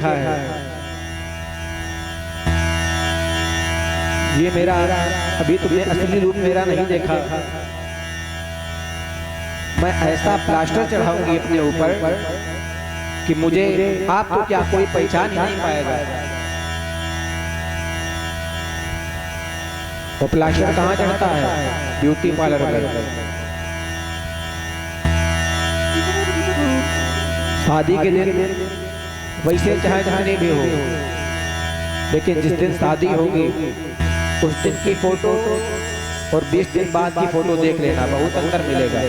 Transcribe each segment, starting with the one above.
देखा है। ये मेरा अभी तुमने असली रूप मेरा नहीं देखा। मैं ऐसा प्लास्टर चढ़ाऊंगी अपने ऊपर कि मुझे आप तो क्या कोई पहचान ही नहीं पाएगा। वो प्लास्टर कहाँ चढ़ता है? ब्यूटी पार्लर पर। शादी के दिन वैसे चाहे जितने भी हो, लेकिन जिस दिन शादी होगी उस दिन की फोटो और 20 दिन बाद की फोटो देख लेना, बहुत अंतर मिलेगा।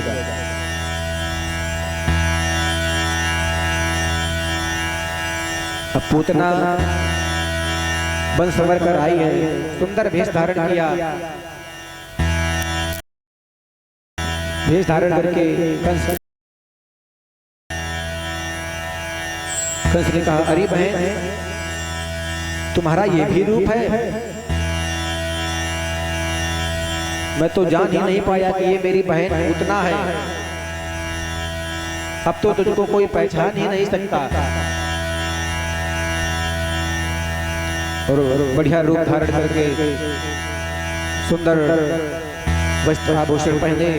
अब पूतना बन संवर कर आई है, सुंदर भेष धारण किया, भेष धारण करके कंस ने कहा, अरे बहन तुम्हारा ये भी रूप है? मैं तो जान ही नहीं पाया कि ये मेरी बहन उतना है। अब तो तुझको कोई पहचान ही नहीं सकता। और बढ़िया रूप धारण करके सुंदर वस्त्र आभूषण पहने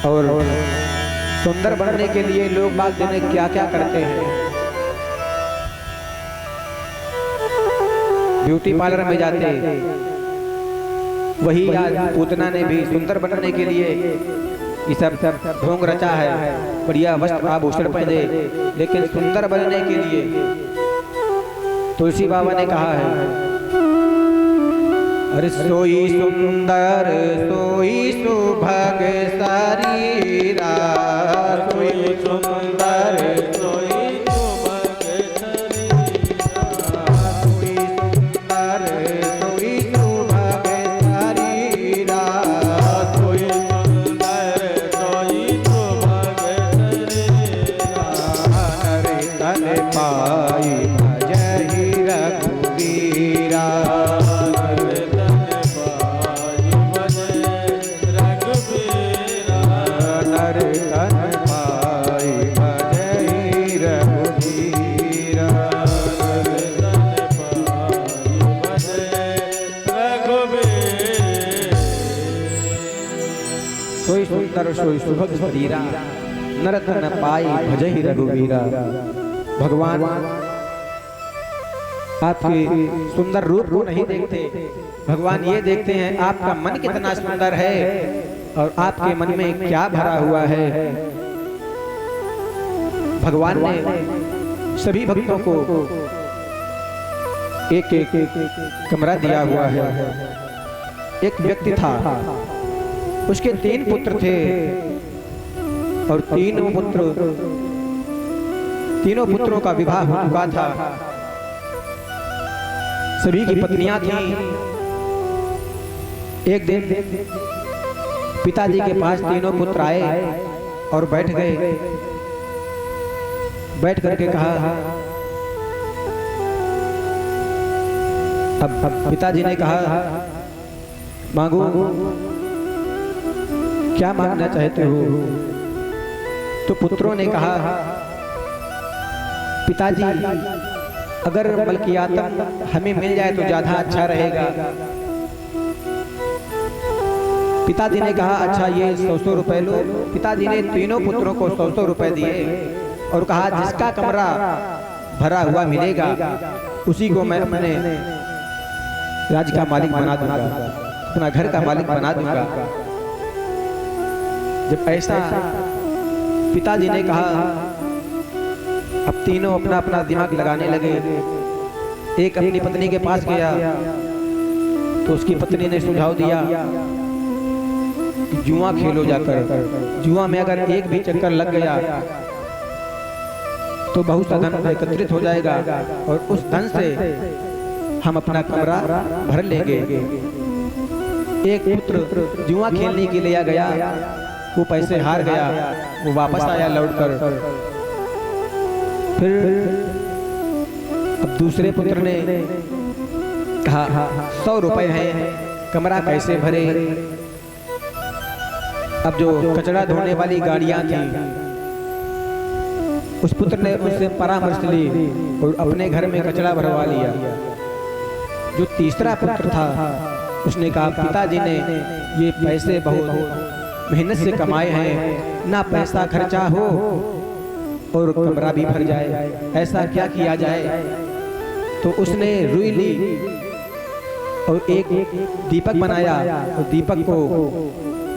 और सुंदर बनने के लिए लोग बाग दिन क्या क्या करते हैं। ब्यूटी पार्लर में जाते, वही आज पूतना ने भी सुंदर बनने के लिए ये सब ढोंग रचा है, बढ़िया वस्त्र आभूषण पहने, लेकिन सुंदर बनने के लिए तुलसी बाबा ने कहा है, अरे सोई सुंदर सोई सुभग शरीरा, सोई सुंदर सोई सुभग शरीरा, सोई सुंदर सोई सुभग शरीरा, सोई सुंदर सोई सुभग शरीरा, हरे तन पाई सोई सुभग शरीरा, नर तन पाई भजहि रघुवीरा। भगवान आपके सुंदर रूप को नहीं देखते, भगवान ये देखते हैं आपका मन कितना सुंदर है और आपके मन में क्या भरा हुआ है। भगवान ने सभी भक्तों को एक एक कमरा दिया हुआ है। एक व्यक्ति था, उसके 3 पुत्र थे और तीनों पुत्रों का विवाह हो चुका था। सभी की पत्नियां थीं। एक दिन पिताजी के पास तीनों पुत्र आए और बैठ गए। बैठ करके कहा, अब पिताजी ने कहा, मांगो, क्या मांगना चाहते हो? तो पुत्रों ने कहा, पिताजी अगर मलकियातम हमें मिल जाए तो ज्यादा अच्छा रहेगा। पिताजी ने कहा, अच्छा ये 100 रुपए लो। पिताजी ने तीनों पुत्रों को 100 रुपए दिए और कहा, जिसका कमरा भरा हुआ मिलेगा उसी को मैं अपने राज्य का मालिक बना दूंगा, अपना घर का मालिक बना दूंगा। जब ऐसा पिताजी ने कहा, अब तीनों अपना अपना दिमाग लगाने लगे। एक अपनी पत्नी के पास गया तो उसकी पत्नी ने सुझाव दिया कि जुआ खेलो जाकर, जुआ में अगर एक भी चक्कर लग गया तो बहुत सा धन एकत्रित हो जाएगा और उस धन से हम अपना कमरा भर लेंगे। एक पुत्र जुआ खेलने के लिए गया, वो पैसे हार गया, वो वापस आया लौटकर। फिर अब दूसरे पुत्र ने कहा, 100 रुपए हैं, कमरा कैसे भरे? अब जो कचरा धोने वाली गाड़ियां थी उस पुत्र ने उससे परामर्श ली और अपने घर में कचरा भरवा लिया। जो तीसरा पुत्र था उसने कहा पिताजी ने ये पैसे बहुत मेहनत से कमाए हैं, ना पैसा खर्चा हो और कमरा भी भर जाए, ऐसा क्या किया जाए। तो उसने रुई ली और एक दीपक बनाया और दीपक को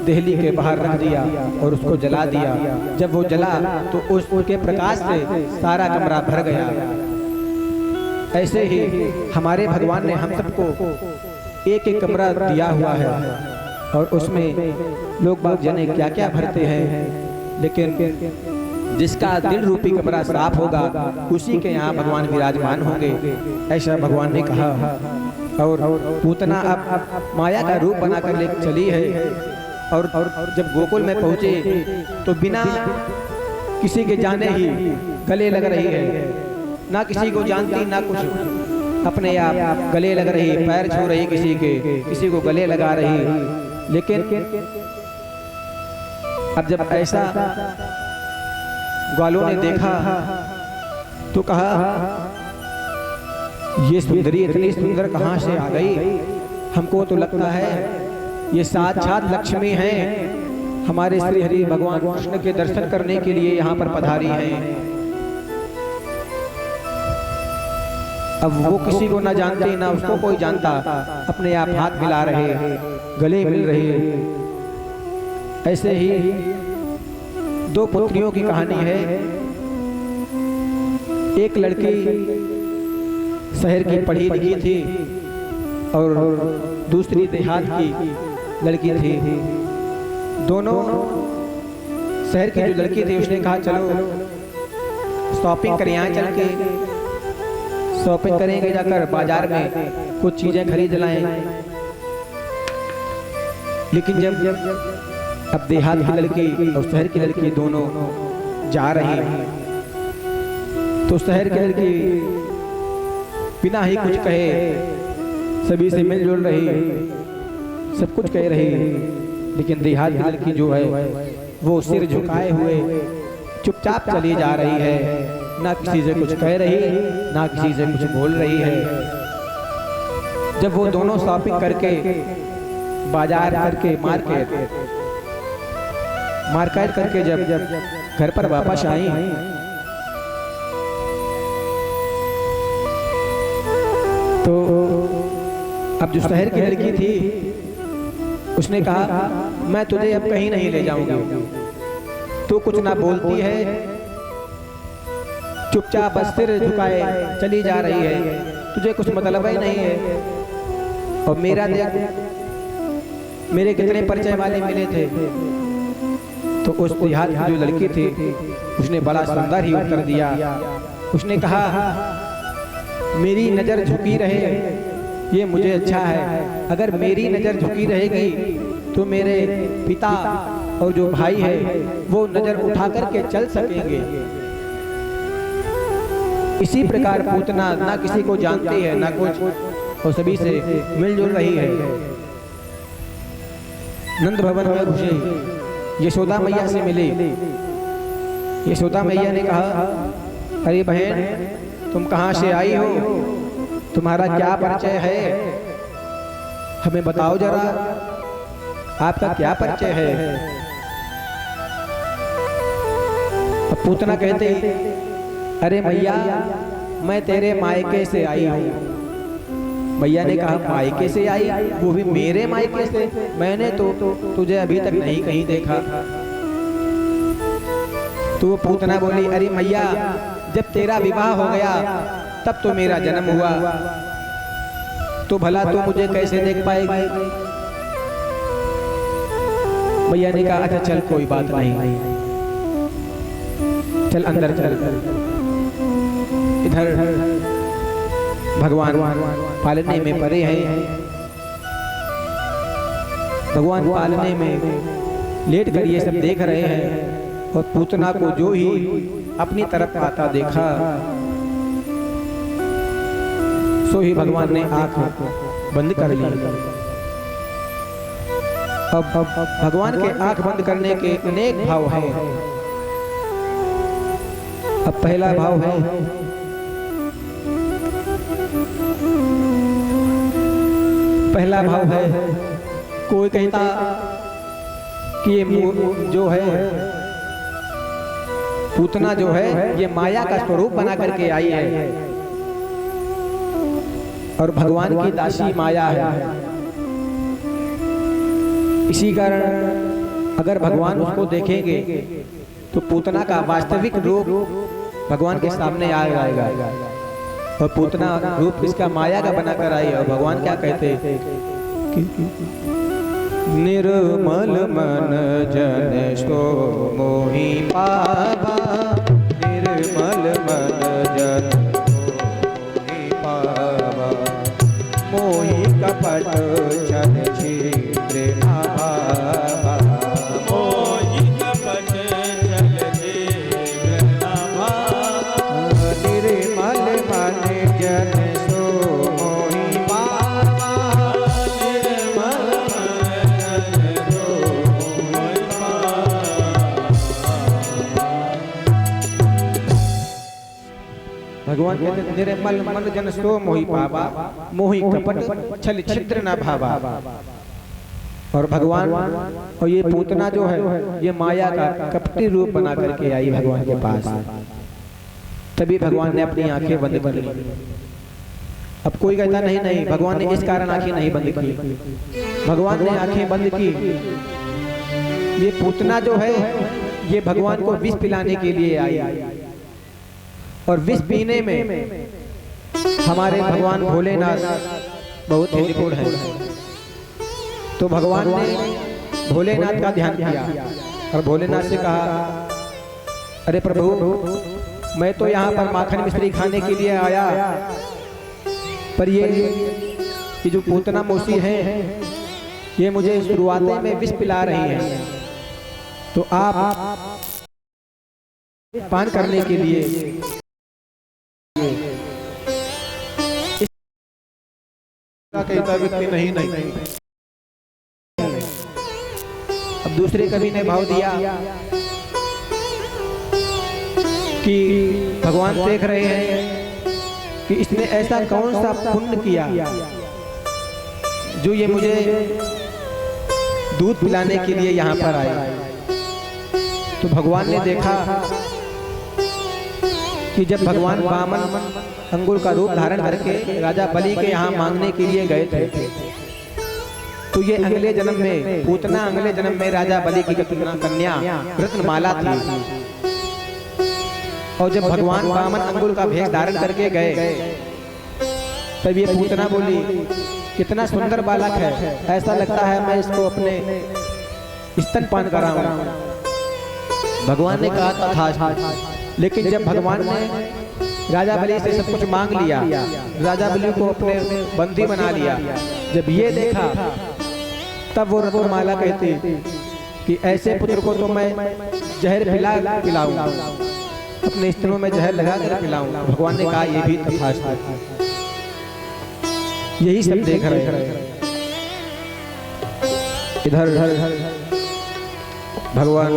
देहली के बाहर रख दिया और उसको जला दिया। जब वो जला तो उसके प्रकाश से सारा कमरा भर गया। ऐसे ही हमारे भगवान ने हम सबको एक एक कमरा दिया हुआ है और उसमें लोग बाग जाने क्या क्या भरते हैं, लेकिन जिसका दिल रूपी कमरा साफ होगा उसी के यहाँ भगवान विराजमान होंगे, ऐसा भगवान ने कहा। और पूतना अब माया का रूप बनाकर ले चली है और जब गोकुल में पहुंचे तो बिना किसी के जाने ही गले लग रही है, ना किसी को जानती ना कुछ, अपने आप गले लग रही, पैर छू रही किसी के, किसी को गले लगा रही। लेकिन अब जब ऐसा ग्वालों ने देखा तो कहा ये सुंदरी इतनी सुंदर कहाँ से आ गई, हमको तो लगता है ये साक्षात लक्ष्मी हैं, हमारे श्री हरि भगवान कृष्ण के दर्शन करने के लिए यहाँ पर पधारी हैं। अब वो किसी को ना जानते ना उसको कोई जानता, अपने आप हाथ मिला रहे, गले मिल रहे। ऐसे ही दो पुत्रियों की कहानी है। एक लड़की शहर की पढ़ी लिखी थी और दूसरी देहात की लड़की थी। दोनों शहर की जो लड़की थी उसने कहा चलो शॉपिंग करें, यहाँ चल के शॉपिंग करेंगे, जाकर बाजार में कुछ चीजें खरीद लाएं। लेकिन जब अब देहात की लड़की और शहर की लड़की दोनों जा रही तो शहर की लड़की बिना ही कुछ कहे सभी से मिलजुल रही, सब कुछ कह रही, लेकिन देहात की लड़की जो है वो सिर झुकाए हुए चुपचाप चली जा रही है, ना किसी से कुछ कह रही ना किसी से कुछ बोल रही है। जब वो दोनों शॉपिंग करके बाजार करके मार्केट करके जब घर पर वापस आई तो अब जो शहर की लड़की थी उसने कहा मैं तुझे अब कहीं नहीं ले जाऊंगी, तू कुछ ना बोलती है, चुपचाप बस सिर झुकाए चली जा रही है, तुझे कुछ मतलब ही नहीं है। और मेरा देख मेरे कितने परिचय वाले मिले थे। तो उस देहात की जो लड़की थी उसने बड़ा सुंदर ही उत्तर दिया। उसने कहा मेरी नजर झुकी रहे ये मुझे अच्छा है, अगर मेरी नजर झुकी रहेगी तो मेरे पिता और जो भाई है वो नजर उठा करके चल सकेंगे। इसी प्रकार पूतना ना किसी को जानती है ना कुछ और सभी से मिलजुल रही है। नंद भवन में घुसे, यशोदा मैया से मिले। यशोदा मैया ने कहा अरे बहन तुम कहाँ से आई हो, तुम्हारा क्या परिचय है, हमें बताओ जरा, आपका क्या परिचय है। अब पूतना कहते अरे मैया मैं तेरे मायके से आई हूँ। मैया ने कहा मायके से आई, वो भी मेरे मायके से, मैंने तो तुझे अभी तक नहीं कहीं देखा। तो वो पूतना बोली अरे मैया जब तेरा विवाह हो गया तब तो मेरा जन्म हुआ, तो भला तू मुझे कैसे देख पाएगी। मैया ने कहा अच्छा चल कोई बात नहीं, चल अंदर चल। इधर भगवान पालने में पड़े हैं, भगवान पालने में लेट कर ये सब देख रहे हैं। और पूतना को जो ही अपनी तरफ आता देखा सो ही भगवान ने आंख बंद कर ली। अब भगवान के आंख बंद करने के अनेक भाव हैं। अब पहला भाव है, पहला भाव है, कोई कहता कि ये जो है पूतना जो है ये माया का स्वरूप बना करके आई है और भगवान की दासी माया है। इसी कारण अगर भगवान उसको देखेंगे तो पूतना का वास्तविक रूप भगवान के सामने आ जाएगा और पूतना रूप इसका माया का बनाकर आई। और भगवान क्या कहते कि निर्मल मन जन सो मोहि पावा, निर्मल मन जन मोहि पावा, मोहि कपट छल छिद्र अभावा, मोहि कपट छल छिद्र अभावा, निर्मल मन जन सो मोहि पावा, निर्मल भगवान कहते निर्मल मन जन सो मोहि पावा, मोहि कपट छल छिद्र न भावा। और भगवान और ये पूतना जो है ये माया का कपटी रूप बना करके आई भगवान के पास। तभी भगवान ने अपनी आंखें बंद कर ली। अब कोई कहता नहीं नहीं भगवान ने इस कारण आंखें नहीं बंद की। भगवान ने आंखें बंद की, ये पूतना जो है ये भगवान को विष पिलाने के लिए आई और विष पीने में हमारे भगवान भोलेनाथ बहुत ही निपुण है। तो भगवान ने भोलेनाथ का ध्यान किया और भोलेनाथ से कहा, अरे प्रभु मैं तो यहाँ पर माखन मिश्री खाने के लिए आया, पर ये जो पूतना मौसी है ये मुझे शुरुआत में विष पिला रही है, तो आप पान करने के लिए कहता व्यक्ति नहीं नहीं। अब दूसरे कवि ने भाव दिया कि भगवान देख रहे हैं कि इसने ऐसा कौन सा पुण्य किया जो ये मुझे दूध पिलाने के लिए यहाँ पर आए। तो भगवान ने देखा कि जब भगवान वामन अंगुल का रूप धारण करके राजा बलि के यहाँ मांगने के लिए गए थे, तो ये अगले जन्म में पूतना अगले जन्म में राजा बलि की कन्या रत्नमाला थी। और जब भगवान वामन अंगुल का भेष धारण करके गए तब ये पूतना बोली, कितना सुंदर बालक है, ऐसा लगता है मैं इसको अपने स्तनपान कराऊं। भगवान ने कहा तथास्तु। लेकिन जब भगवान ने राजा बलि से सब कुछ मांग लिया, राजा बलि को अपने बंदी बना लिया, जब ये देखा तब वो रत्नमाला कहती कि ऐसे पुत्र को तो मैं जहर पिलाऊं, अपने स्तनों में जहर लगा कर पिलाऊं। भगवान ने कहा ये भी तथास्तु। यही सब देख रहे हैं। इधर भगवान